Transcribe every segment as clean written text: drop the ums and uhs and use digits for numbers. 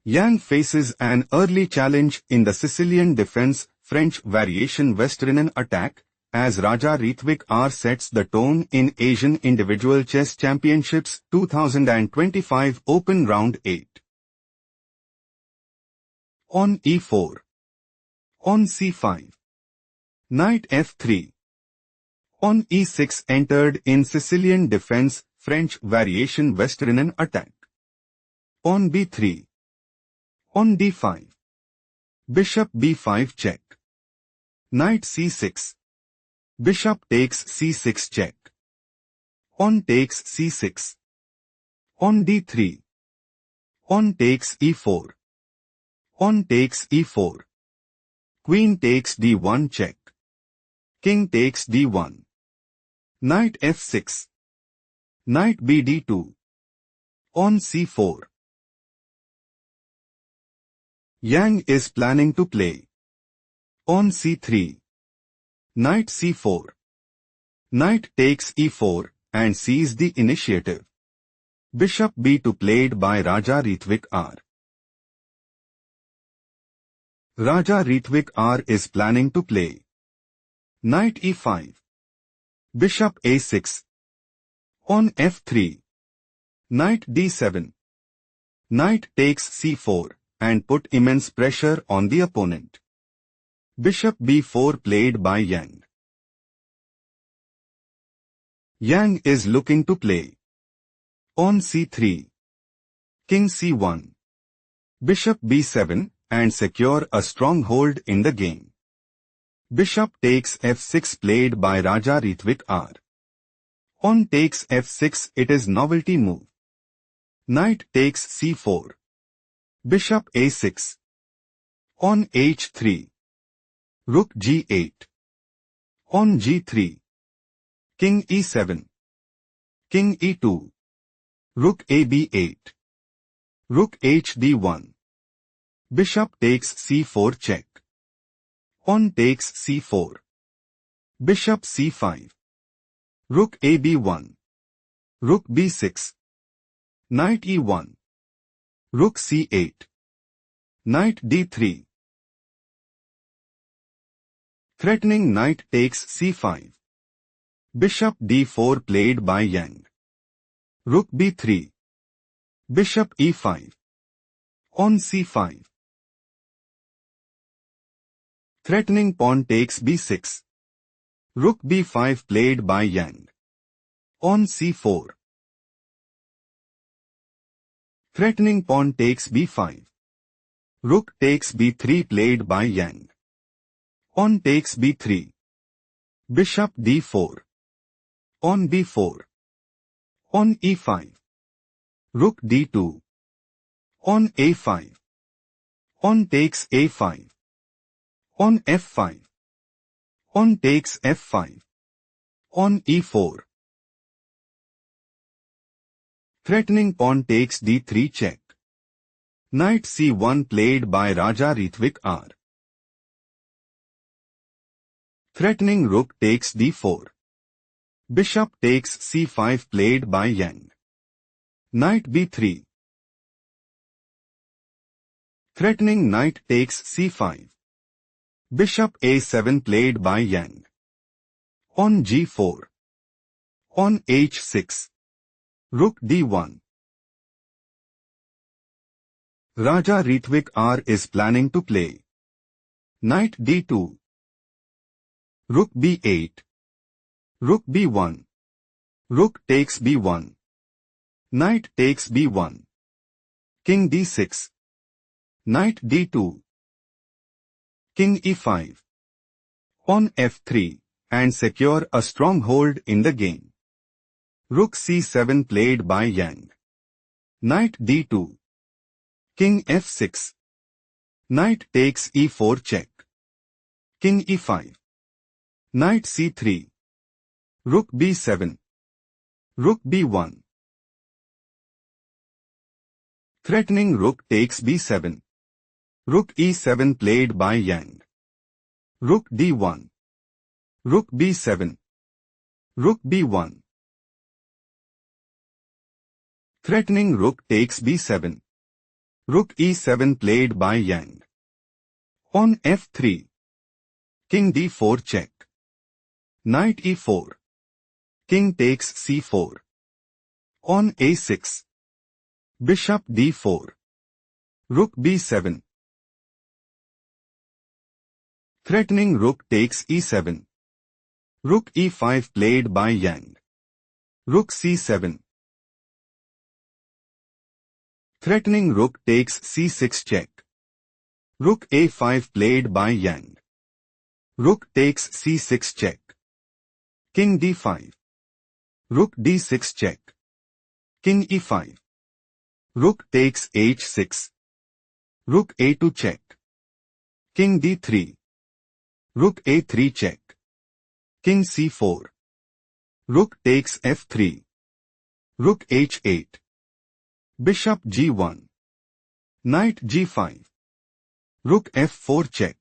Yang faces an early challenge in the Sicilian defense French variation Westernen attack, as Raja Rithvik R sets the tone in Asian Individual Chess Championships 2025 Open Round 8. On e4. On c5. Knight f3. On e6 entered in Sicilian defense French variation Westernen attack. On b3. On d5. Bishop b5 check. Knight c6. Bishop takes c6 check. On takes c6. On d3. On takes e4. On takes e4. Queen takes d1 check. King takes d1. Knight f6. Knight bd2. On c4. Yang is planning to play. On c3. Knight c4. Knight takes e4 and sees the initiative. Bishop b2 played by Raja Rithvik R. Raja Rithvik R is planning to play. Knight e5. Bishop a6. On f3. Knight d7. Knight takes c4 and put immense pressure on the opponent. Bishop b4 played by Yang. Yang is looking to play. On c3. King c1. Bishop b7 and secure a stronghold in the game. Bishop takes f6 played by Raja Rithvik R. On takes f6 it is novelty move. Knight takes c4. Bishop a6. On h3. Rook g8. On g3. King e7. King e2. Rook ab8. Rook hd1. Bishop takes c4 check. On takes c4. Bishop c5. Rook ab1. Rook b6. Knight e1. Rook c8. Knight d3. Threatening knight takes c5. Bishop d4 played by Yang. Rook b3. Bishop e5. On c5. Threatening pawn takes b6. Rook b5 played by Yang. On c4. Threatening pawn takes b5. Rook takes b3 played by Yang. On takes b3. Bishop d4. On b4. On e5. Rook d2. On a5. On takes a5. On f5. On takes f5. On e4. Threatening pawn takes d3 check. Knight c1 played by Raja Rithvik R. Threatening rook takes d4. Bishop takes c5 played by Yang. Knight b3. Threatening knight takes c5. Bishop a7 played by Yang. On g4. On h6. Rook d1. Raja Rithvik R is planning to play. Knight d2. Rook b8. Rook b1. Rook takes b1. Knight takes b1. King d6. Knight d2. King e5. On f3, and secure a stronghold in the game. Rook c7 played by Yang. Knight d2. King f6. Knight takes e4 check. King e5. Knight c3. Rook b7. Rook b1. Threatening rook takes b7. Rook e7 played by Yang. Rook d1. Rook b7. Rook b1. Threatening rook takes b7. Rook e7 played by Yang. On f3. King d4 check. Knight e4. King takes c4. On a6. Bishop d4. Rook b7. Threatening rook takes e7. Rook e5 played by Yang. Rook c7. Threatening rook takes c6 check. Rook a5 played by Yang. Rook takes c6 check. King d5. Rook d6 check. King e5. Rook takes h6. Rook a2 check. King d3. Rook a3 check. King c4. Rook takes f3. Rook h8. Bishop g1. Knight g5. Rook f4 check.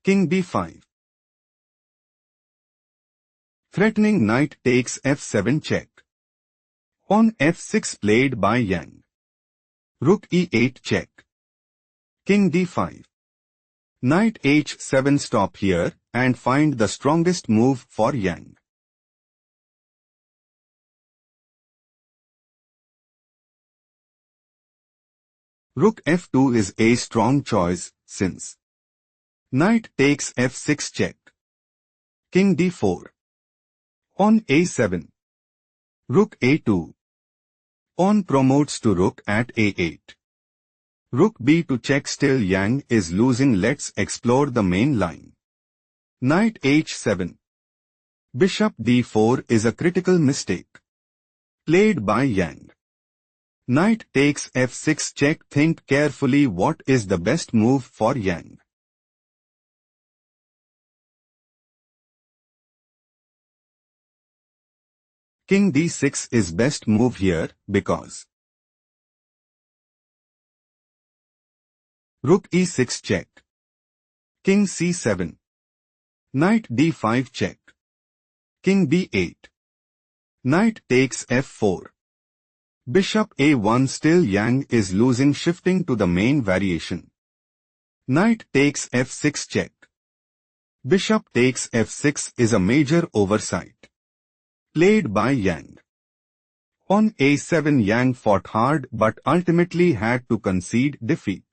King b5. Threatening knight takes f7 check. On f6 played by Yang. Rook e8 check. King d5. Knight h7. Stop here and find the strongest move for Yang. Rook f2 is a strong choice since knight takes f6 check. King d4. On a7. Rook a2. On promotes to rook at a8. Rook b2 check. Still Yang is losing. Let's explore the main line. Knight h7. Bishop d4 is a critical mistake played by Yang. Knight takes f6 check. Think carefully what is the best move for Yang. King d6 is best move here because Rook e6 check. King c7. Knight d5 check. King b8. Knight takes f4. Bishop a1. Still Yang is losing. Shifting to the main variation. Knight takes f6 check. Bishop takes f6 is a major oversight played by Yang. On a7 Yang fought hard but ultimately had to concede defeat.